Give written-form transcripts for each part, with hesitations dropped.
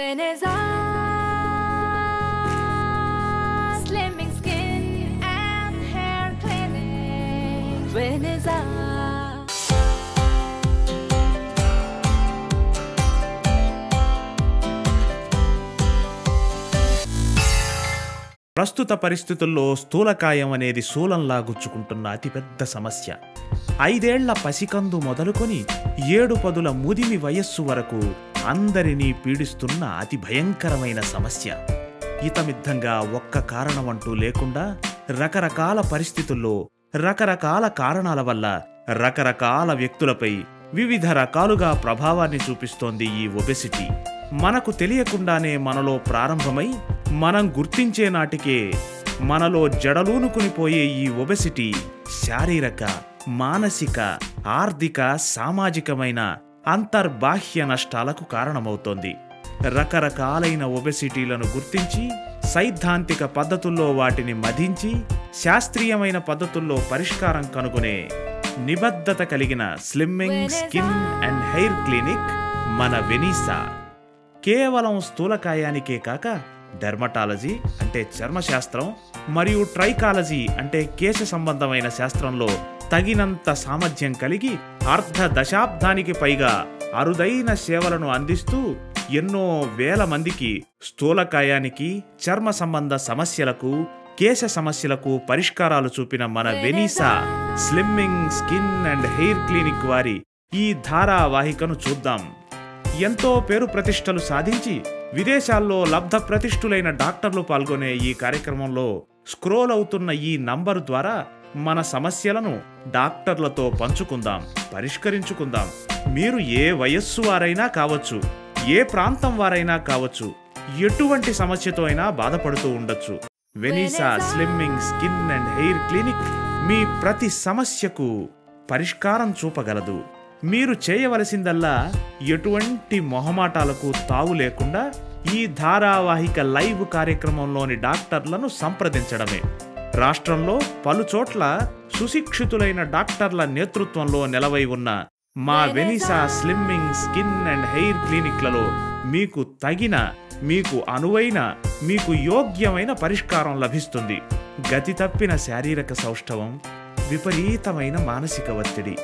Veneza, slimming skin and hair clinic. Veneza. ప్రస్తుత పరిస్థితుల్లో స్థూలకాయం అనేది శూలంలా గుచ్చుకుంటున్న అతిపెద్ద సమస్య. 5 ఏళ్ల పసికందు మొదలుకొని 7-10 ముదిమి వయస్సు వరకు అందరినీ పీడిస్తున్న అతి భయంకరమైన సమస్య. ఇతమిద్ధంగా ఒక్క కారణమంటూ లేకుండా రకరకాల పరిస్థితుల్లో రకరకాల కారణాల వల్ల రకరకాల వ్యక్తులపై వివిధ రకాలుగా ప్రభావాన్ని చూపిస్తోంది ఈ ఒబెసిటీ. మనకు తెలియకుండానే మనలో ప్రారంభమై మనం గుర్తించే నాటికే మనలో జడలూనుకునిపోయే ఈ ఒబెసిటీ శారీరక, మానసిక, ఆర్థిక, సామాజికమైన అంతర్బాహ్య నష్టాలకు కారణమవుతోంది. రకరకాలైన ఒబెసిటీలను గుర్తించి సైద్ధాంతిక పద్ధతుల్లో వాటిని మధించి శాస్త్రీయమైన పద్ధతుల్లో పరిష్కారం కనుగొనే నిబద్ధత కలిగిన slimming skin and hair clinic మన వెనీసా. కేవలం స్థూలకాయానికే కాక డెర్మటాలజీ అంటే చర్మశాస్త్రం మరియు ట్రైకాలజీ అంటే కేశ సంబంధమైన శాస్త్రంలో తగినంత సామర్థ్యం కలిగి అర్ధ దశాబ్దానికి పైగా అరుదైన సేవలను అందిస్తూ ఎన్నో వేల మందికి స్థూలకాయానికి, చర్మ సంబంధ సమస్యలకు, కేశ సమస్యలకు పరిష్కారాలు చూపిన మన Veneza slimming skin and hair clinic వారి ఈ ధారావాహికను చూద్దాం. ఎంతో పేరు ప్రతిష్టలు సాధించి విదేశాల్లో లబ్ధ ప్రతిష్ఠులైన డాక్టర్లు పాల్గొనే ఈ కార్యక్రమంలో స్క్రోల్ అవుతున్న ఈ నంబరు ద్వారా మన సమస్యలను డాక్టర్లతో పంచుకుందాం, పరిష్కరించుకుందాం. మీరు ఏ వయస్సు వారైనా కావచ్చు, ఏ ప్రాంతం వారైనా కావచ్చు, ఎటువంటి సమస్యతో అయినా బాధపడుతూ ఉండొచ్చు. Veneza slimming skin and hair clinic మీ ప్రతి సమస్యకు పరిష్కారం చూపగలదు. మీరు చేయవలసిందల్లా ఎటువంటి మొహమాటాలకు తావు లేకుండా ఈ ధారావాహిక లైవ్ కార్యక్రమంలోని డాక్టర్లను సంప్రదించడమే. రాష్ట్రంలో పలుచోట్ల సుశిక్షితులైన డాక్టర్ల నేతృత్వంలో నెలవై ఉన్న మా వెనీసా స్లిమ్మింగ్ స్కిన్ అండ్ హెయిర్ క్లినిక్లలో మీకు తగిన, మీకు అనువైన, మీకు యోగ్యమైన పరిష్కారం లభిస్తుంది. గతి తప్పిన శారీరక సౌష్ఠవం, విపరీతమైన మానసిక ఒత్తిడి,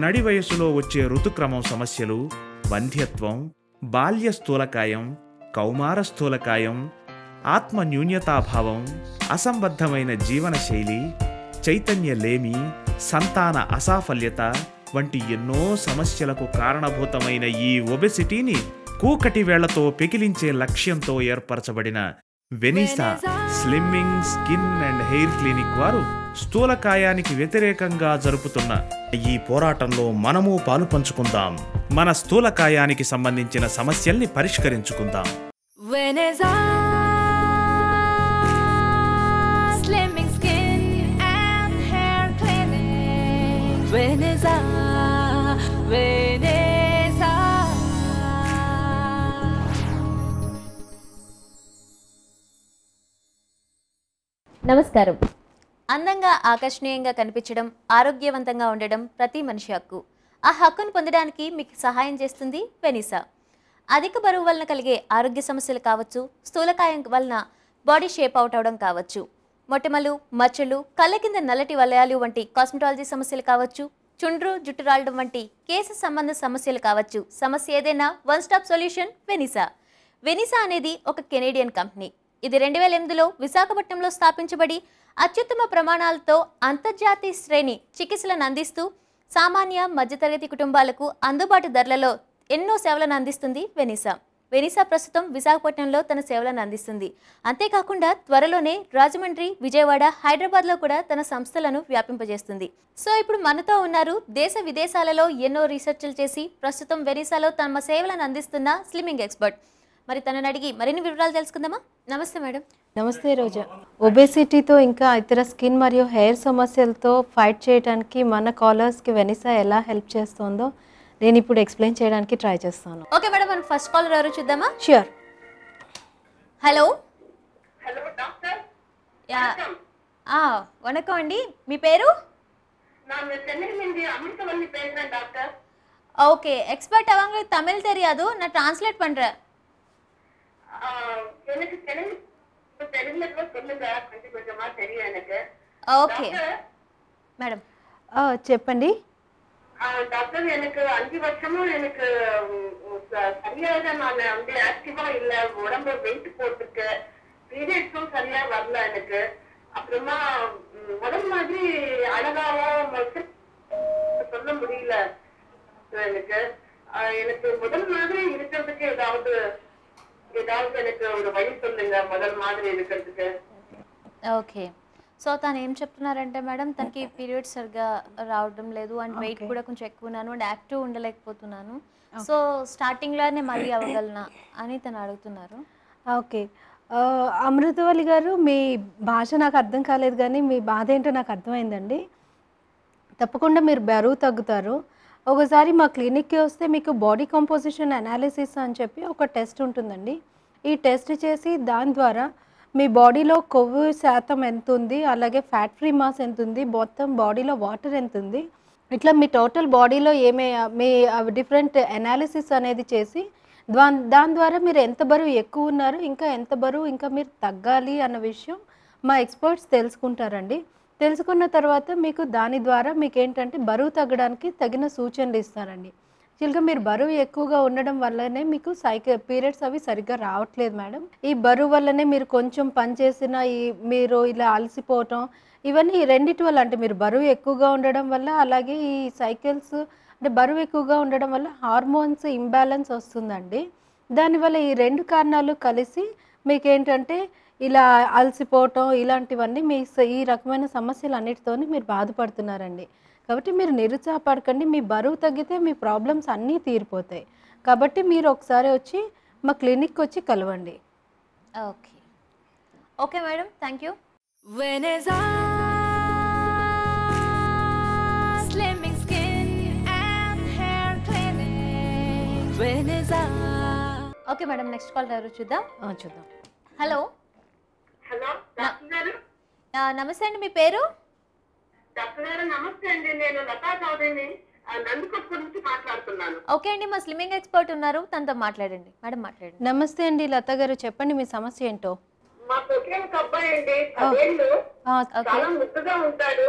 నడి వయసులో వచ్చే ఋతుక్రమం సమస్యలు, వంధ్యత్వం, బాల్య స్థూలకాయం, కౌమార స్థూలకాయం, ఆత్మ న్యూన్యతాభావం, అసంబద్ధమైన జీవనశైలి, చైతన్యలేమి, సంతాన అసాఫల్యత వంటి ఎన్నో సమస్యలకు కారణభూతమైన ఈ ఒబెసిటీని కూకటి వేళ్లతో పెకిలించే లక్ష్యంతో ఏర్పరచబడిన Veneza slimming skin and hair clinic వారు స్థూలకాయానికి వ్యతిరేకంగా జరుపుతున్న ఈ పోరాటంలో మనము పాలు పంచుకుందాం. మన స్థూలకాయానికి సంబంధించిన సమస్యల్ని పరిష్కరించుకుందాం. Veneza, slimming skin and hair clinic. Veneza, Veneza. నమస్కారం. అందంగా, ఆకర్షణీయంగా కనిపించడం, ఆరోగ్యవంతంగా ఉండడం ప్రతి మనిషి హక్కు. ఆ హక్కును పొందడానికి మీకు సహాయం చేస్తుంది వెనీసా. అధిక బరువు వలన కలిగే ఆరోగ్య సమస్యలు కావచ్చు, స్థూలకాయం వలన బాడీ షేప్ అవుట్ అవడం కావచ్చు, మొటిమలు, మచ్చలు, కళ్ళ కింద నల్లటి వలయాలు వంటి కాస్మెటాలజీ సమస్యలు కావచ్చు, చుండ్రు, జుట్టు రాలడం వంటి కేశ సంబంధ సమస్యలు కావచ్చు. సమస్య ఏదైనా వన్ స్టాప్ సొల్యూషన్ వెనీసా. వెనీసా అనేది ఒక కెనేడియన్ కంపెనీ. ఇది 2008లో విశాఖపట్నంలో స్థాపించబడి అత్యుత్తమ ప్రమాణాలతో అంతర్జాతీయ శ్రేణి చికిత్సలను అందిస్తూ సామాన్య, మధ్యతరగతి కుటుంబాలకు అందుబాటు ధరలలో ఎన్నో సేవలను అందిస్తుంది వెనీసా. వెనీసా ప్రస్తుతం విశాఖపట్నంలో తన సేవలను అందిస్తుంది. అంతేకాకుండా త్వరలోనే రాజమండ్రి, విజయవాడ, హైదరాబాద్లో కూడా తన సంస్థలను వ్యాపింపజేస్తుంది. సో ఇప్పుడు మనతో ఉన్నారు దేశ విదేశాలలో ఎన్నో రీసెర్చ్లు చేసి ప్రస్తుతం వెనీసాలో తమ సేవలను అందిస్తున్న స్లిమ్మింగ్ ఎక్స్పర్ట్. మరి తనని అడిగి మరిన్ని వివరాలు తెలుసుకుందామా? నమస్తే మేడం. నమస్తే రోజా. ఒబేసిటీతో ఇంకా ఇతర స్కిన్ మరియు హెయిర్ సమస్యలతో ఫైట్ చేయడానికి మన కాలర్స్కి వెనీసా ఎలా హెల్ప్ చేస్తుందో నేను ఇప్పుడు ఎక్స్ప్లెయిన్ చేయడానికి ట్రై చేస్తాను. ఓకే మేడం, మనం ఫస్ట్ కాలర్ ఎవరు చూద్దామా? Sure. Hello. Hello doctor. Yeah, vanakkam అండి. మీ పేరు? நான் சென்னையிலிருந்து அமிர்தவல்லி பேசுறேன் டாக்டர். ஓகே, எக்ஸ்பர்ட் அவங்க தமிழ் தெரியாது, நான் டிரான்ஸ்லேட் பண்றேன். எனக்கு தெலுங்குல சொல்லுங்க கொஞ்சம் கொஞ்சமா தெரியும் எனக்கு. Okay madam. చెప్పండి. டாக்டர் எனக்கு 5 வருஷமும் எனக்கு சரியாக நான் வந்து ஆக்டிவா இல்ல, உடம்பு வெயிட் போட்டுருக்கு, பீரியட்ஸும் சரியா வரல எனக்கு. அப்புறமா முதல் மாதிரி அழகாவும் சொல்ல முடியல எனக்கு. எனக்கு முதல் மாதிரி இருக்கிறதுக்கு ஏதாவது எனக்கு ஒரு வழி சொல்லுங்க, முதல் மாதிரி இருக்கிறதுக்கு. ఓకే. సో తను ఏం చెప్తున్నారంటే మేడం, తనకి పీరియడ్స్ సరిగ్గా రావడం లేదు అండ్ వెయిట్ కూడా కొంచెం ఎక్కువ ఉన్నాను అండ్ యాక్టివ్ ఉండలేకపోతున్నాను. సో స్టార్టింగ్లోనే మళ్ళీ అవ్వగలనా అని తను అడుగుతున్నారు. ఓకే. అమృతవల్లి గారు, మీ భాష నాకు అర్థం కాలేదు కానీ మీ బాధ ఏంటో నాకు అర్థమైందండి. తప్పకుండా మీరు బరువు తగ్గుతారు. ఒకసారి మా క్లినిక్కి వస్తే మీకు బాడీ కంపోజిషన్ అనాలిసిస్ అని చెప్పి ఒక టెస్ట్ ఉంటుందండి. ఈ టెస్ట్ చేసి దాని ద్వారా మీ బాడీలో కొవ్వు శాతం ఎంత ఉంది, అలాగే ఫ్యాట్ ఫ్రీ మాస్ ఎంత ఉంది, మొత్తం బాడీలో వాటర్ ఎంత ఉంది, ఇట్లా మీ టోటల్ బాడీలో మీ డిఫరెంట్ అనాలిసిస్ అనేది చేసి దాని ద్వారా మీరు ఎంత బరువు ఎక్కువ ఉన్నారు, ఇంకా ఎంత బరువు ఇంకా మీరు తగ్గాలి అన్న విషయం మా ఎక్స్పర్ట్స్ తెలుసుకుంటారండి. తెలుసుకున్న తర్వాత మీకు దాని ద్వారా మీకు ఏంటంటే బరువు తగ్గడానికి తగిన సూచనలు ఇస్తారండి. యాక్చువల్గా మీరు బరువు ఎక్కువగా ఉండడం వల్లనే మీకు పీరియడ్స్ అవి సరిగ్గా రావట్లేదు మేడం. ఈ బరువు వల్లనే మీరు కొంచెం పని చేసిన మీరు ఇలా అలసిపోవటం, ఇవన్నీ రెండిటి వల్ల, అంటే మీరు బరువు ఎక్కువగా ఉండడం వల్ల, అలాగే ఈ సైకిల్స్ అంటే బరువు ఎక్కువగా ఉండడం వల్ల హార్మోన్స్ ఇంబ్యాలెన్స్ వస్తుందండి. దానివల్ల ఈ 2 కారణాలు కలిసి మీకేంటంటే ఇలా అలసిపోవటం ఇలాంటివన్నీ మీ ఈ రకమైన సమస్యలు అన్నిటితోని మీరు బాధపడుతున్నారండి. కాబట్టి మీరు నిరుత్సాహపడకండి. మీ బరువు తగ్గితే మీ ప్రాబ్లమ్స్ అన్నీ తీరిపోతాయి. కాబట్టి మీరు ఒకసారి వచ్చి మా క్లినిక్కి వచ్చి కలవండి. Okay. Okay madam, thank you. Vanessa Slimming Skin and Hair Clinic. Vanessa. Okay madam, next call ఎవరు చూద్దాం. చూద్దాం. హలో. హలో డాక్టర్ గారు. నమస్తే అండి, మీ పేరు? డాక్టర్ గారు నమస్తే అండి, నేను లతా చౌదరిని నందికొట్టు నుంచి మాట్లాడుతున్నాను. ఓకే అండి, మా స్లిమ్మింగ్ ఎక్స్పర్ట్ ఉన్నారు, తనతో మాట్లాడండి. మేడం మాట్లాడండి. నమస్తే అండి లత గారు, చెప్పండి మీ సమస్య ఏంటో. మాకు ఒకే ఒక అబ్బాయి అండి, 10 ఏళ్ళు, చాలా ముద్దుగా ఉంటాడు.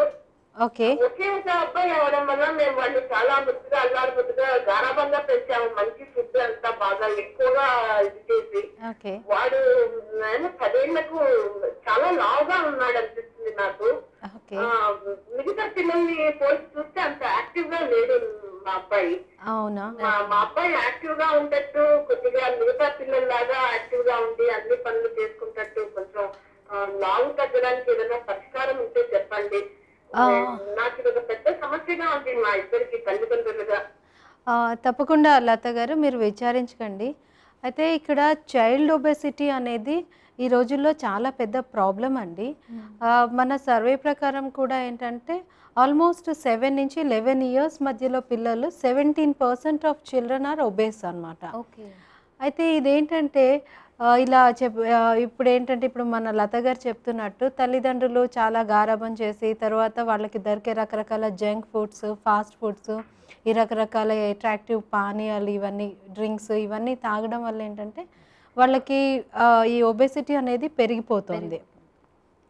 ఓకే. ఒకే ఒక అబ్బాయి అవడం వల్ల మేము వాళ్ళు చాలా ముద్దుగా అల్లారు ముద్దుగా గారాబంగా పెంచాము. మంచి ఫుడ్ అంతా బాగా ఎక్కువగా ఇది చేసి వాడు 10 ఏళ్లకు చాలా లావుగా ఉన్నాడు అనిపిస్తుంది నాకు. మిగతా పిల్లల్ని పోల్చి చూస్తే అంత యాక్టివ్ గా లేడు మా అబ్బాయి. అవునా? మా అబ్బాయి యాక్టివ్ గా ఉండట్టు, కొద్దిగా మిగతా పిల్లల్లాగా యాక్టివ్ గా ఉండి అన్ని పనులు చేసుకుంటట్టు, కొంచెం లావు తగ్గడానికి ఏదైనా పరిష్కారం ఉంటే చెప్పండి. నాకు ఇది ఒక పెద్ద సమస్యగా ఉంది మా ఇద్దరికి తల్లిదండ్రులుగా. తప్పకుండా లత గారు, మీరు విచారించకండి. అయితే ఇక్కడ చైల్డ్ ఒబెసిటీ అనేది ఈ రోజుల్లో చాలా పెద్ద ప్రాబ్లం అండి. మన సర్వే ప్రకారం కూడా ఏంటంటే ఆల్మోస్ట్ 7 నుంచి 11 ఇయర్స్ మధ్యలో పిల్లలు 17% ఆఫ్ చిల్డ్రన్ ఆర్ ఒబేస్ అనమాట. అయితే ఇదేంటంటే ఇలా ఇప్పుడు ఏంటంటే ఇప్పుడు మన లత గారు చెప్తున్నట్టు తల్లిదండ్రులు చాలా గారాబం చేసి తర్వాత వాళ్ళకి దొరికే రకరకాల జంక్ ఫుడ్స్, ఫాస్ట్ ఫుడ్స్, ఈ రకరకాల అట్రాక్టివ్ పానీయాలు, ఇవన్నీ డ్రింక్స్ ఇవన్నీ తాగడం వల్ల ఏంటంటే వాళ్ళకి ఈ ఒబెసిటీ అనేది పెరిగిపోతుంది.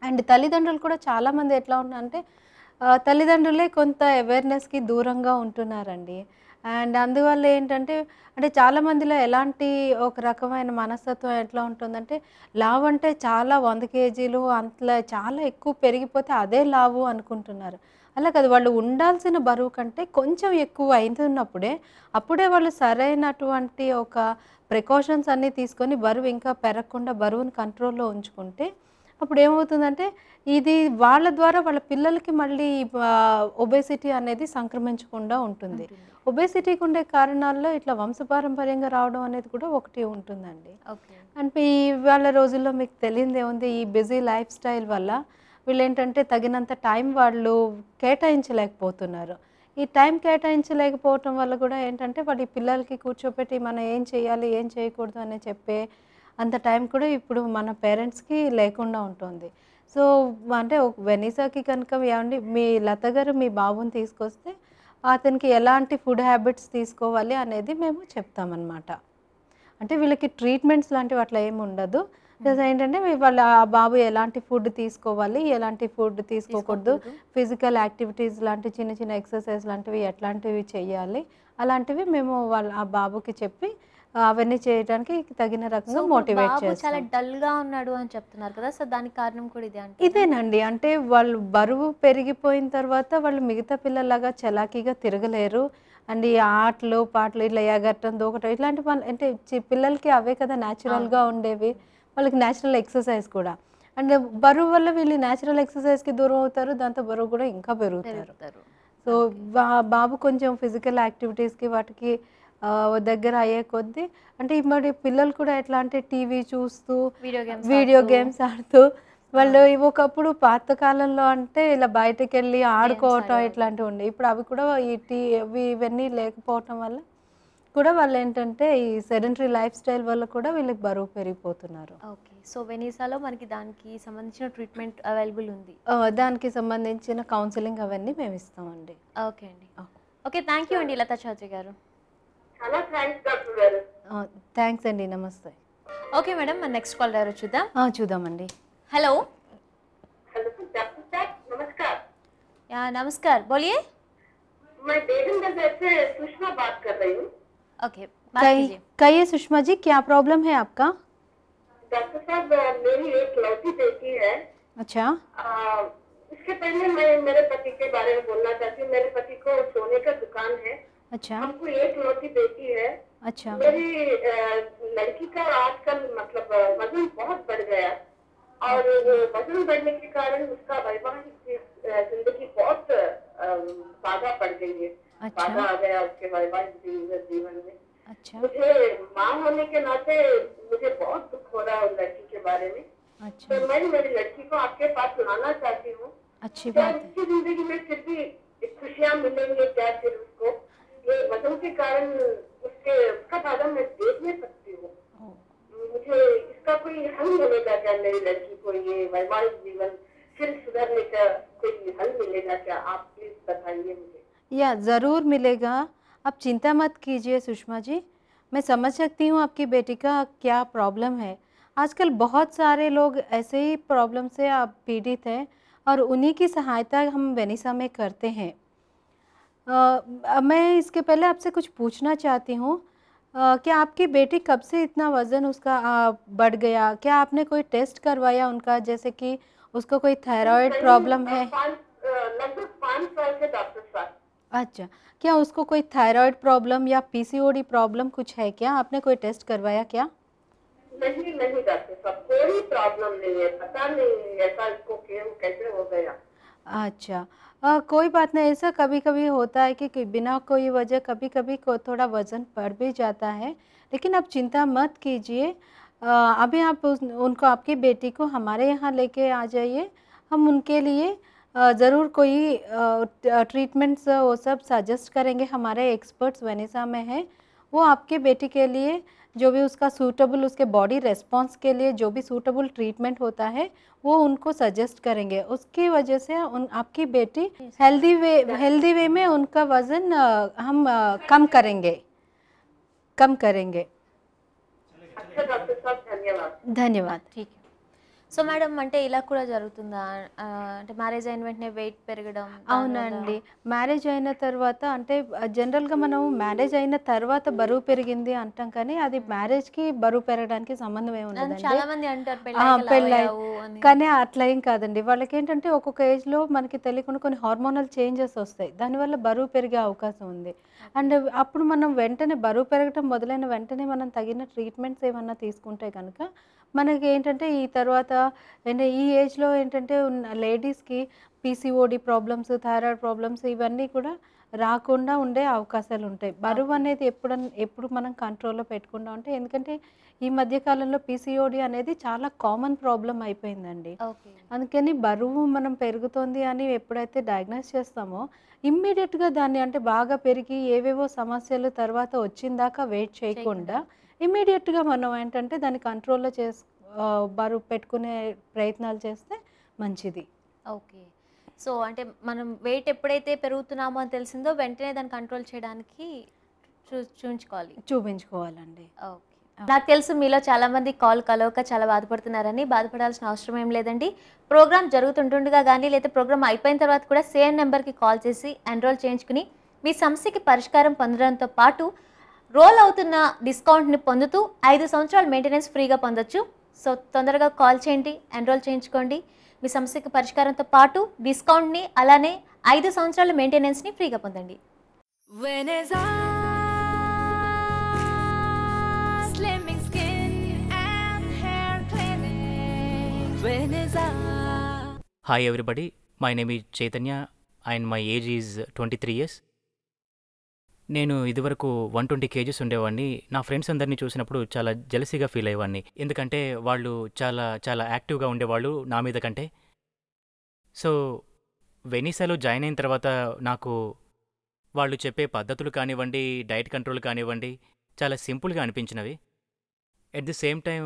అండ్ తల్లిదండ్రులు కూడా చాలామంది ఎట్లా ఉన్నారంటే తల్లిదండ్రులే కొంత అవేర్నెస్కి దూరంగా ఉంటున్నారండి. అండ్ అందువల్ల ఏంటంటే అంటే చాలామందిలో ఎలాంటి ఒక రకమైన మనస్తత్వం ఎట్లా ఉంటుందంటే లావు అంటే చాలా 100 కేజీలు అంతలా చాలా ఎక్కువ పెరిగిపోతే అదే లావు అనుకుంటున్నారు. అలా కాదు, వాళ్ళు ఉండాల్సిన బరువు కంటే కొంచెం ఎక్కువ అవుతున్నప్పుడే అప్పుడే వాళ్ళు సరైనటువంటి ఒక ప్రికాషన్స్ అన్నీ తీసుకొని బరువు ఇంకా పెరగకుండా బరువుని కంట్రోల్లో ఉంచుకుంటే అప్పుడు ఏమవుతుందంటే ఇది వాళ్ళ ద్వారా వాళ్ళ పిల్లలకి మళ్ళీ ఒబేసిటీ అనేది సంక్రమించకుండా ఉంటుంది. ఒబేసిటీకి ఉండే కారణాల్లో ఇట్లా వంశపారంపర్యంగా రావడం అనేది కూడా ఒకటి ఉంటుందండి. అంటే ఇవాళ రోజుల్లో మీకు తెలియదు ఏముంది, ఈ బిజీ లైఫ్ స్టైల్ వల్ల వీళ్ళు ఏంటంటే తగినంత టైం వాళ్ళు కేటాయించలేకపోతున్నారు. ఈ టైం కేటాయించలేకపోవటం వల్ల కూడా ఏంటంటే వాళ్ళ పిల్లలకి కూర్చోపెట్టి మనం ఏం చేయాలి ఏం చేయకూడదు అని చెప్పే అంత టైం కూడా ఇప్పుడు మన పేరెంట్స్కి లేకుండా ఉంటుంది. సో అంటే వెనిసాకి కనుక ఏమండి మీ లత గారు మీ బాబుని తీసుకొస్తే అతనికి ఎలాంటి ఫుడ్ హ్యాబిట్స్ తీసుకోవాలి అనేది మేము చెప్తామన్నమాట. అంటే వీళ్ళకి ట్రీట్మెంట్స్ లాంటివి అట్లా ఏమి ఉండదు. ప్లస్ ఏంటంటే వాళ్ళ ఆ బాబు ఎలాంటి ఫుడ్ తీసుకోవాలి, ఎలాంటి ఫుడ్ తీసుకోకూడదు, ఫిజికల్ యాక్టివిటీస్ లాంటి చిన్న చిన్న ఎక్సర్సైజ్ లాంటివి ఎట్లాంటివి చేయాలి అలాంటివి మేము ఆ బాబుకి చెప్పి అవన్నీ చేయడానికి తగిన రకంగా మోటివేట్ చేస్తాం. చాలా డల్ గా ఉన్నాడు అని చెప్తున్నారు కదా, సో దానికి కారణం కూడా ఇదే అంటే ఇదేనండి. అంటే వాళ్ళు బరువు పెరిగిపోయిన తర్వాత వాళ్ళు మిగతా పిల్లలాగా చలాకీగా తిరగలేరు. అండ్ ఈ ఆటలు పాటలు ఇట్లా ఎగరటం దూకటం ఇట్లాంటి పనులు అంటే పిల్లలకి అవే కదా న్యాచురల్గా ఉండేవి. వాళ్ళకి న్యాచురల్ ఎక్సర్సైజ్ కూడా. అండ్ బరువు వల్ల వీళ్ళు న్యాచురల్ ఎక్సర్సైజ్కి దూరం అవుతారు, దాంతో బరువు కూడా ఇంకా పెరుగుతారు. సో బాబు కొంచెం ఫిజికల్ యాక్టివిటీస్కి వాటికి దగ్గర అయ్యే కొద్దీ అంటే మరి పిల్లలు కూడా ఎట్లా అంటే టీవీ చూస్తూ వీడియో గేమ్స్ ఆడుతూ వాళ్ళు ఒకప్పుడు పాతకాలంలో అంటే ఇలా బయటకు వెళ్ళి ఆడుకోవటం ఇట్లాంటివి ఉండే. ఇప్పుడు అవి కూడా ఇవన్నీ లేకపోవటం వల్ల కూడా వాళ్ళు ఏంటంటే ఈ సెడెంటరీ లైఫ్ స్టైల్ వల్ల కూడా వీళ్ళకి బరువు పెరిగిపోతున్నారు. ఓకే, సో వెనీసాలో మనకి దానికి సంబంధించిన ట్రీట్మెంట్ అవైలబుల్ ఉంది. దానికి సంబంధించిన కౌన్సిలింగ్ అవన్నీ మేము ఇస్తామండి. ఓకే అండి. ఓకే, థ్యాంక్ యూ అండి లతా చౌదరి గారు. చాలా థ్యాంక్స్ డాక్టర్ గారు. థ్యాంక్స్ అండి, నమస్తే. ఓకే మేడం, మన నెక్స్ట్ కాల్ ఎవరు చూద్దామండి. हेलो हेलो डॉक्टर साहब नमस्कार. नमस्कार, बोलिए. मैं देवनगर से सुषमा बात कर रही हूँ. ओके, बात कीजिए. कहिए सुषमा जी, क्या प्रॉब्लम है आपका? डॉक्टर साहब मेरी एक लौती बेटी है. अच्छा. इसके पहले मैं मेरे पति के बारे में बोलना चाहती हूँ. मेरे पति को सोने का दुकान है. अच्छा. हमको एक लौती बेटी है. अच्छा. मेरी लड़की का आजकल मतलब वजन बहुत बढ़ गया और वजन बढ़ने के कारण उसका वैवाहिक जिंदगी बहुत बाधा पड़ गई है. अच्छा. बाधा आ गया उसके वैवाहिक जीवन में. अच्छा. मुझे माँ होने के नाते मुझे बहुत दुख हो रहा है उस लड़की के बारे में. अच्छा. तो मैं मेरी लड़की को आपके पास लाना चाहती हूँ. अच्छी बात है. उसकी जिंदगी में फिर भी खुशियाँ मिलेंगे क्या फिर उसको? ये वजन के कारण उसका बाधा मैं देख नहीं सकती हूँ. मुझे इसका कोई हल मिलेगा क्या मेरी लड़की को? ये वैवाहिक जीवन फिर सुधरने का कोई हल मिलेगा क्या? आप प्लीज बताइए मुझे. या ज़रूर मिलेगा, आप चिंता मत कीजिए सुषमा जी. मैं समझ सकती हूँ आपकी बेटी का क्या प्रॉब्लम है. आजकल बहुत सारे लोग ऐसे ही प्रॉब्लम से आप पीड़ित हैं और उन्हीं की सहायता हम वेनिसा में करते हैं. मैं इसके पहले आपसे कुछ पूछना चाहती हूँ. क्या आपकी बेटी कब से इतना वज़न उसका बढ़ गया? क्या आपने कोई टेस्ट करवाया उनका, जैसे कि उसको कोई थायराइड प्रॉब्लम है? लगभग 5 साल से डॉक्टर साहब. अच्छा, क्या उसको कोई थायराइड प्रॉब्लम या पीसीओडी प्रॉब्लम कुछ है क्या? आपने कोई टेस्ट करवाया क्या? नहीं डॉक्टर साहब, कोई प्रॉब्लम नहीं है. पता नहीं ऐसा इसको कैसे हो गया. अच्छा, कोई बात नहीं. ऐसा कभी कभी होता है कि बिना कोई वजह कभी कभी थोड़ा वज़न बढ़ भी जाता है, लेकिन आप चिंता मत कीजिए. अभी आप उनको आपकी बेटी को हमारे यहाँ लेके आ जाइए. हम उनके लिए ज़रूर कोई ट्रीटमेंट्स वो सब सजेस्ट करेंगे. हमारे एक्सपर्ट्स वेनिसा में हैं, वो आपके बेटी के लिए जो भी उसका सूटेबल उसके बॉडी रेस्पॉन्स के लिए जो भी सूटेबल ट्रीटमेंट होता है वो उनको सजेस्ट करेंगे. उसकी वजह से आपकी बेटी हेल्दी वे में उनका वज़न हम कम करेंगे. अच्छा डॉक्टर साहब, धन्यवाद. ठीक है. సో మేడం, అంటే ఇలా కూడా జరుగుతుందా? అంటే మ్యారేజ్ అయిన వెంటనే వెయిట్ పెరగడం? అవునండి, మ్యారేజ్ అయిన తర్వాత అంటే జనరల్గా మనం మ్యారేజ్ అయిన తర్వాత బరువు పెరిగింది అంటాం, కానీ అది మ్యారేజ్కి బరువు పెరగడానికి సంబంధం ఏమి ఉండదండి. చాలా మంది అంటారు పెళ్ళి, కానీ అట్లా ఏం కాదండి. వాళ్ళకి ఏంటంటే ఒక్కొక్క ఏజ్లో మనకి తెలియకుండా కొన్ని హార్మోనల్ చేంజెస్ వస్తాయి, దానివల్ల బరువు పెరిగే అవకాశం ఉంది. అండ్ అప్పుడు మనం వెంటనే బరువు పెరగటం మొదలైన వెంటనే మనం తగిన ట్రీట్మెంట్స్ ఏమన్నా తీసుకుంటే కనుక మనకి ఏంటంటే ఈ తర్వాత ఈ ఏజ్లో ఏంటంటే లేడీస్కి పీసీఓడి ప్రాబ్లమ్స్, థైరాయిడ్ ప్రాబ్లమ్స్ ఇవన్నీ కూడా రాకుండా ఉండే అవకాశాలు ఉంటాయి. బరువు అనేది ఎప్పుడు మనం కంట్రోల్లో పెట్టుకుంటా ఉంటే, ఎందుకంటే ఈ మధ్యకాలంలో పీసీఓడి అనేది చాలా కామన్ ప్రాబ్లం అయిపోయిందండి. అందుకని బరువు మనం పెరుగుతోంది అని ఎప్పుడైతే డయాగ్నోస్ చేస్తామో ఇమ్మీడియట్గా దాన్ని అంటే బాగా పెరిగి ఏవేవో సమస్యలు తర్వాత వచ్చిందాకా వెయిట్ చేయకుండా ఇమ్మీడియట్గా మనం ఏంటంటే దాన్ని కంట్రోల్లో బరువు పెట్టుకునే ప్రయత్నాలు చేస్తే మంచిది. ఓకే, సో అంటే మనం వెయిట్ ఎప్పుడైతే పెరుగుతున్నామో అని తెలిసిందో వెంటనే దాన్ని కంట్రోల్ చేయడానికి చూపించుకోవాలండి. ఓకే, నాకు తెలుసు మీలో చాలామంది కాల్ కలవక చాలా బాధపడుతున్నారని. బాధపడాల్సిన అవసరం ఏం లేదండి. ప్రోగ్రామ్ జరుగుతుంటుండగా కానీ లేదా ప్రోగ్రామ్ అయిపోయిన తర్వాత కూడా సేమ్ నెంబర్కి కాల్ చేసి ఎన్రోల్ చేయించుకుని మీ సమస్యకి పరిష్కారం పొందడంతో పాటు రోల్ అవుతున్న డిస్కౌంట్ని పొందుతూ 5 సంవత్సరాల మెయింటెనెన్స్ ఫ్రీగా పొందొచ్చు. సో తొందరగా కాల్ చేయండి, ఎన్రోల్ చేయించుకోండి. మీ సమస్యకి పరిష్కారంతో పాటు డిస్కౌంట్ని అలానే 5 సంవత్సరాల మెయింటెనెన్స్ని ఫ్రీగా పొందండి. Hi everybody, my name is Chaitanya and my age is 23 years. నేను ఇదివరకు 120 kgs ఉండేవాడిని. నా ఫ్రెండ్స్ అందరినీ చూసినప్పుడు చాలా జెలసీగా ఫీల్ అయ్యేవాడిని. ఎందుకంటే వాళ్ళు చాలా చాలా యాక్టివ్గా ఉండేవాళ్ళు నా మీద కంటే. సో వెనిసాలో జాయిన్ అయిన తర్వాత నాకు వాళ్ళు చెప్పే పద్ధతులు కానివ్వండి, డైట్ కంట్రోల్ కానివ్వండి, చాలా సింపుల్గా అనిపించినవి. ఎట్ ది సేమ్ టైం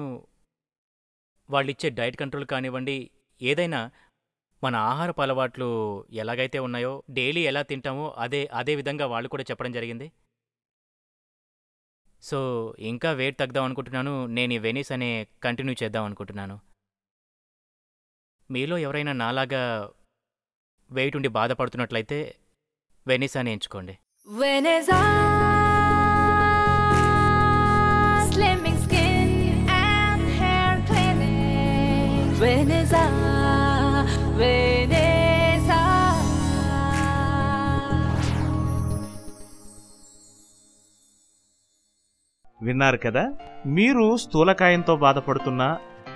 వాళ్ళు ఇచ్చే డైట్ కంట్రోల్ కానివ్వండి, ఏదైనా మన ఆహారపు అలవాట్లు ఎలాగైతే ఉన్నాయో డైలీ ఎలా తింటామో అదే విధంగా వాళ్ళు కూడా చెప్పడం జరిగింది. సో ఇంకా వెయిట్ తగ్గుదాం అనుకుంటున్నాను. నేను ఈ వెనిస్ అనే కంటిన్యూ చేద్దాం అనుకుంటున్నాను. మీలో ఎవరైనా నాలాగా వెయిట్ ఉండి బాధపడుతున్నట్లయితే వెనిస్ అని ఎంచుకోండి. విన్నారు కదా, మీరు స్థూలకాయంతో బాధపడుతున్నా,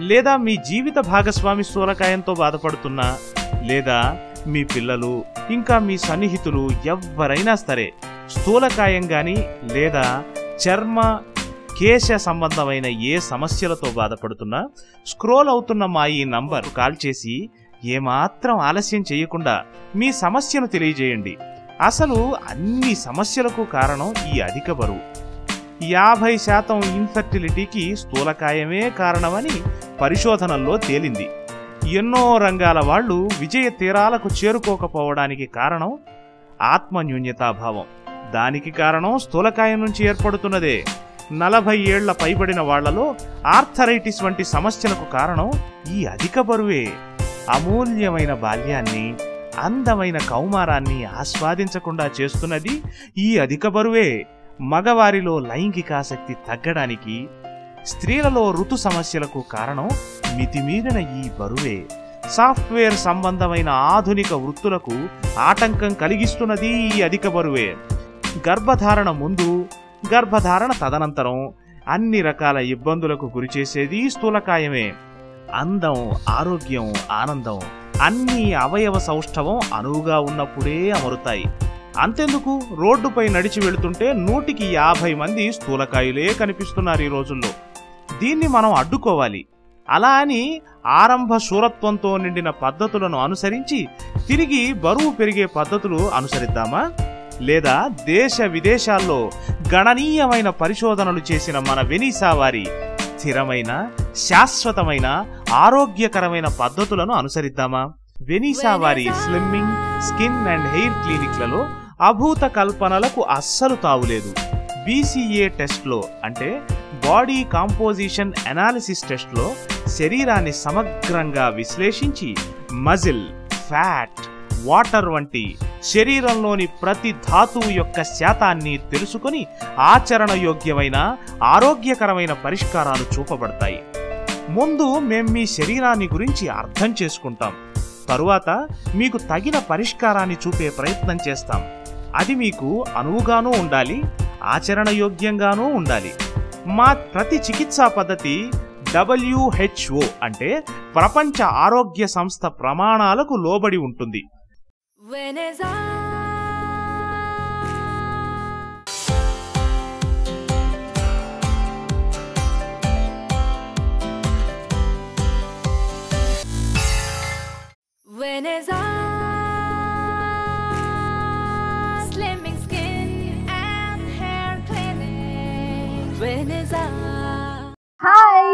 లేదా మీ జీవిత భాగస్వామి స్థూలకాయంతో బాధపడుతున్నా, లేదా మీ పిల్లలు ఇంకా మీ సన్నిహితులు ఎవ్వరైనా సరే స్థూలకాయం గాని లేదా చర్మ కేశ సంబంధమైన ఏ సమస్యలతో బాధపడుతున్నా స్క్రోల్ అవుతున్న మా ఈ నంబర్ కాల్ చేసి ఏమాత్రం ఆలస్యం చేయకుండా మీ సమస్యను తెలియజేయండి. అసలు అన్ని సమస్యలకు కారణం ఈ అధిక బరువు. 50% ఇన్ఫెర్టిలిటీకి స్థూలకాయమే కారణమని పరిశోధనల్లో తేలింది. ఎన్నో రంగాల వాళ్ళు విజయ తీరాలకు చేరుకోకపోవడానికి కారణం ఆత్మన్యూన్యతాభావం. దానికి కారణం స్థూలకాయం నుంచి ఏర్పడుతున్నదే. 40 ఏళ్ల పైబడిన వాళ్లలో ఆర్థరైటిస్ వంటి సమస్యలకు కారణం ఈ అధిక బరువే. అమూల్యమైన బాల్యాన్ని, అందమైన కౌమారాన్ని ఆస్వాదించకుండా చేస్తున్నది ఈ అధిక బరువే. మగవారిలో లైంగికాసక్తి తగ్గడానికి, స్త్రీలలో ఋతు సమస్యలకు కారణం మితిమీరిన ఈ బరువే. సాఫ్ట్వేర్ సంబంధమైన ఆధునిక వృత్తులకు ఆటంకం కలిగిస్తున్నది ఈ అధిక బరువే. గర్భధారణ ముందు, గర్భధారణ తదనంతరం అన్ని రకాల ఇబ్బందులకు గురిచేసేది స్థూలకాయమే. అందం, ఆరోగ్యం, ఆనందం అన్ని అవయవ సౌష్ఠవం అనువుగా ఉన్నప్పుడే అమరుతాయి. అంతెందుకు, రోడ్డుపై నడిచి వెళుతుంటే 100కి 50 మంది స్థూలకాయులే కనిపిస్తున్నారు ఈ రోజుల్లో. దీన్ని మనం అడ్డుకోవాలి. అలా అని ఆరంభ శూరత్వంతో నిండిన పద్ధతులను అనుసరించి తిరిగి బరువు పెరిగే పద్ధతులు అనుసరిద్దామా? లేదా దేశ విదేశాల్లో గణనీయమైన పరిశోధనలు చేసిన మన వెనిసా వారి స్థిరమైన, శాశ్వతమైన, ఆరోగ్యకరమైన పద్ధతులను అనుసరిద్దామా? వెనిసా వారి స్లిమ్మింగ్, స్కిన్ అండ్ హెయిర్ క్లినిక్లలో అభూత కల్పనలకు అస్సలు తావులేదు. BCA టెస్ట్లో అంటే బాడీ కాంపోజిషన్ అనాలిసిస్ టెస్ట్లో శరీరాన్ని సమగ్రంగా విశ్లేషించి మజిల్, ఫ్యాట్, వాటర్ వంటి శరీరంలోని ప్రతి ధాతువు యొక్క శాతాన్ని తెలుసుకొని ఆచరణయోగ్యమైన, ఆరోగ్యకరమైన పరిష్కారాలు చూపబడతాయి. ముందు మేం మీ శరీరాన్ని గురించి అర్థం చేసుకుంటాం. తరువాత మీకు తగిన పరిష్కారాన్ని చూపే ప్రయత్నం చేస్తాం. అది మీకు అనువుగానూ ఉండాలి, ఆచరణయోగ్యంగానూ ఉండాలి. మా ప్రతి చికిత్సా పద్ధతి WHO అంటే ప్రపంచ ఆరోగ్య సంస్థ ప్రమాణాలకు లోబడి ఉంటుంది. Slimming Skin and Hair Clinic. Hi,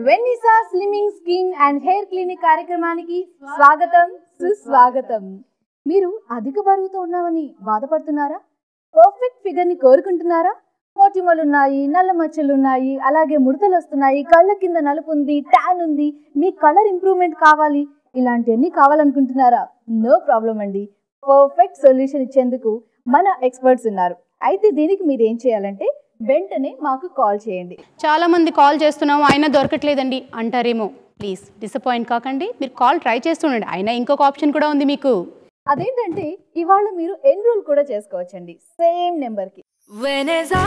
Veneza slimming skin and hair clinic కార్యక్రమానికి స్వాగతం, సుస్వాగతం. మీరు అధిక బరువుతో ఉన్నామని బాధపడుతున్నారా? పర్ఫెక్ట్ ఫిగర్ ని కోరుకుంటున్నారా? మొటిమలు ఉన్నాయి, నల్ల మచ్చలు ఉన్నాయి, అలాగే ముడతలు వస్తున్నాయి, కళ్ళ కింద నలుపు ఉంది, ట్యాన్ ఉంది, మీ కలర్ ఇంప్రూవ్మెంట్ కావాలి, ఇలాంటివన్నీ కావాలనుకుంటున్నారా? నో ప్రాబ్లం అండి. పర్ఫెక్ట్ సొల్యూషన్ ఇచ్చేందుకు మన ఎక్స్పర్ట్స్ ఉన్నారు. అయితే దీనికి మీరు ఏం చేయాలంటే వెంటనే మాకు కాల్ చేయండి. చాలామంది కాల్ చేస్తున్నాము అయినా దొరకట్లేదండి అంటారేమో. ప్లీజ్ డిసప్పాయింట్ కాకండి, మీరు కాల్ ట్రై చేస్తుండండి. అయినా ఇంకొక ఆప్షన్ కూడా ఉంది మీకు. అదేంటంటే ఇవాళ మీరు ఎన్రోల్ కూడా చేసుకోవచ్చండి సేమ్ నెంబర్కి. Veneza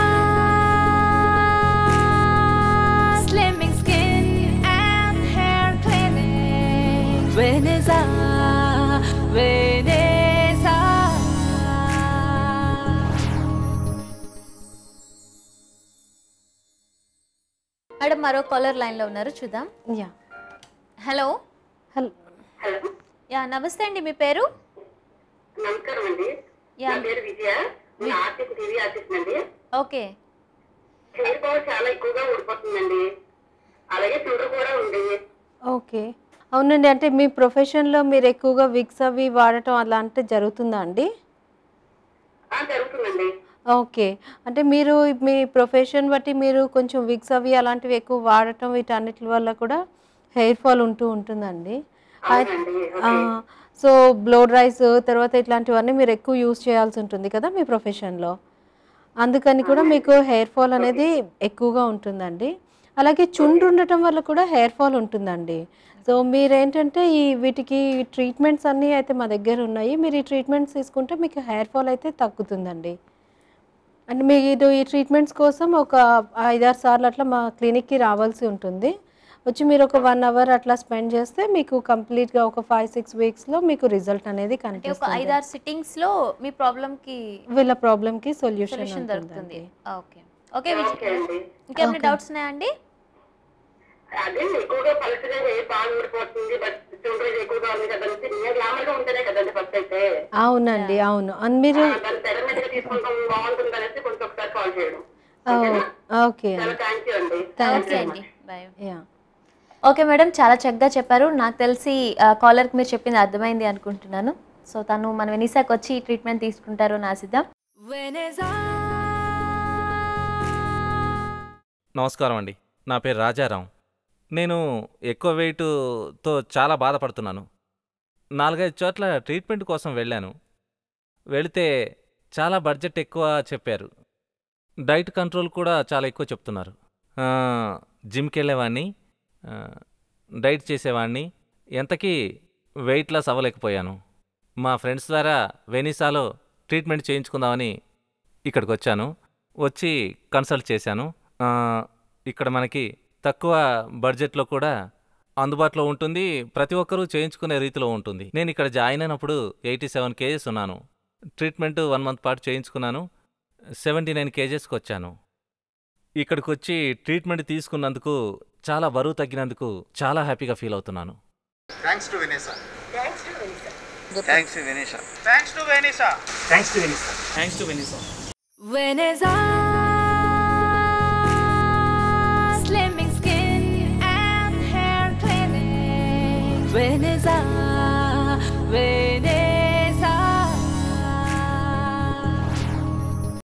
Slimming Skin and Hair Clinic. Veneza, Veneza. Madam మరో కాలర్ లైన్లో ఉన్నారు, చూద్దాం. Yeah hello. Hello. Hello, yeah నమస్తే అండి, మీ పేరు? నమస్కారం అండి. యా. నా పేరు విజయ, నేను ఆర్టిస్ట్, టీవీ ఆర్టిస్ట్ అండి. ఓకే. హెయిర్ పవర్ చాలా ఎక్కువగా ఊడిపోతుందండి, అలాగే షుగర్ కూడా ఉంది. ఓకే, అవునండి. అంటే మీ ప్రొఫెషన్లో మీరు ఎక్కువగా విక్స్ అవి వాడటం అలాంటి జరుగుతుందా అండి? జరుగుతుందండి. ఓకే, అంటే మీరు మీ ప్రొఫెషన్ బట్టి మీరు కొంచెం విక్స్ అవి అలాంటివి ఎక్కువ వాడటం వీటన్నిటి వల్ల కూడా హెయిర్ ఫాల్ ఉంటుందండి. సో బ్లో డ్రైస్ తర్వాత ఇట్లాంటివన్నీ మీరు ఎక్కువ యూజ్ చేయాల్సి ఉంటుంది కదా మీ ప్రొఫెషన్లో, అందుకని కూడా మీకు హెయిర్ ఫాల్ అనేది ఎక్కువగా ఉంటుందండి. అలాగే చుండ్రు ఉండటం వల్ల కూడా హెయిర్ ఫాల్ ఉంటుందండి. సో మీరేంటంటే వీటికి ట్రీట్మెంట్స్ అన్నీ అయితే మా దగ్గర ఉన్నాయి. మీరు ఈ ట్రీట్మెంట్స్ తీసుకుంటే మీకు హెయిర్ ఫాల్ అయితే తగ్గుతుందండి. అంటే మీరు ఈ ట్రీట్మెంట్స్ కోసం ఒక 5-6 సార్లు అట్లా మా క్లినిక్కి రావాల్సి ఉంటుంది. వచ్చి మీరు ఒక 1 అవర్ అట్లా స్పెండ్ చేస్తే మీకు కంప్లీట్గా ఒక 5-6 వీక్స్లో మీకు రిజల్ట్ అనేది కనిపిస్తుంది. 5-6 సిట్టింగ్స్లో మీ ప్రాబ్లంకి వీళ్ళ ప్రాబ్లంకి సొల్యూషన్ దొరుకుతుంది. ఓకే ఓకే విజయ్, ఇంకేమైనా డౌట్స్ ఉన్నాయా అండి? అదే ఎక్కువగా పలుచగా హెయిర్ బాగా ఊడిపోతుంది, బట్ చూడలేదు ఎక్కువగా ఉంది కదండి, గ్లామర్ గా ఉంటేనే కదండి ఫస్ట్ అయితే. అవునండి, అవును. మీరు దాన్ని తెర మీదగా తీసుకుంటాం బాగుంటుంది అనేసి కొంచెం ఒకసారి కాల్ చేయడం. ఓకే, థ్యాంక్ యూ అండి. ఓకే అండి, బాయ్. ఓకే మేడం, చాలా చక్కగా చెప్పారు. నాకు తెలిసి కాలర్కి మీరు చెప్పింది అర్థమైంది అనుకుంటున్నాను. సో తను మన వెనిసాకి వచ్చి ట్రీట్మెంట్ తీసుకుంటారు అని ఆశిద్దాం. నమస్కారం అండి, నా పేరు రాజారాం. నేను ఎక్కువ వెయిట్తో చాలా బాధపడుతున్నాను. 4-5 చోట్ల ట్రీట్మెంట్ కోసం వెళ్ళాను. వెళితే చాలా బడ్జెట్ ఎక్కువ చెప్పారు. డైట్ కంట్రోల్ కూడా చాలా ఎక్కువ చెప్తున్నారు. జిమ్కి వెళ్ళేవాడిని, డైట్ చేసేవాడిని, ఎంతకీ వెయిట్ లాస్ అవ్వలేకపోయాను. మా ఫ్రెండ్స్ ద్వారా వెనిసాలో ట్రీట్మెంట్ చేయించుకుందామని ఇక్కడికి వచ్చాను. వచ్చి కన్సల్ట్ చేశాను. ఇక్కడ మనకి తక్కువ బడ్జెట్లో కూడా అందుబాటులో ఉంటుంది, ప్రతి ఒక్కరూ చేయించుకునే రీతిలో ఉంటుంది. నేను ఇక్కడ జాయిన్ అయినప్పుడు 87 kgs ఉన్నాను. ట్రీట్మెంట్ 1 month పాటు చేయించుకున్నాను. 79 kgsకి వచ్చాను. ఇక్కడికి వచ్చి ట్రీట్మెంట్ తీసుకున్నందుకు, చాలా బరువు తగ్గినందుకు చాలా హ్యాపీగా ఫీల్ అవుతున్నాను. Thanks to Veneza. Thanks to Veneza. Thanks to Veneza. Thanks to Veneza. Thanks to Veneza. Thanks to Veneza. Veneza Slimming Skin and Hair Clinic. Veneza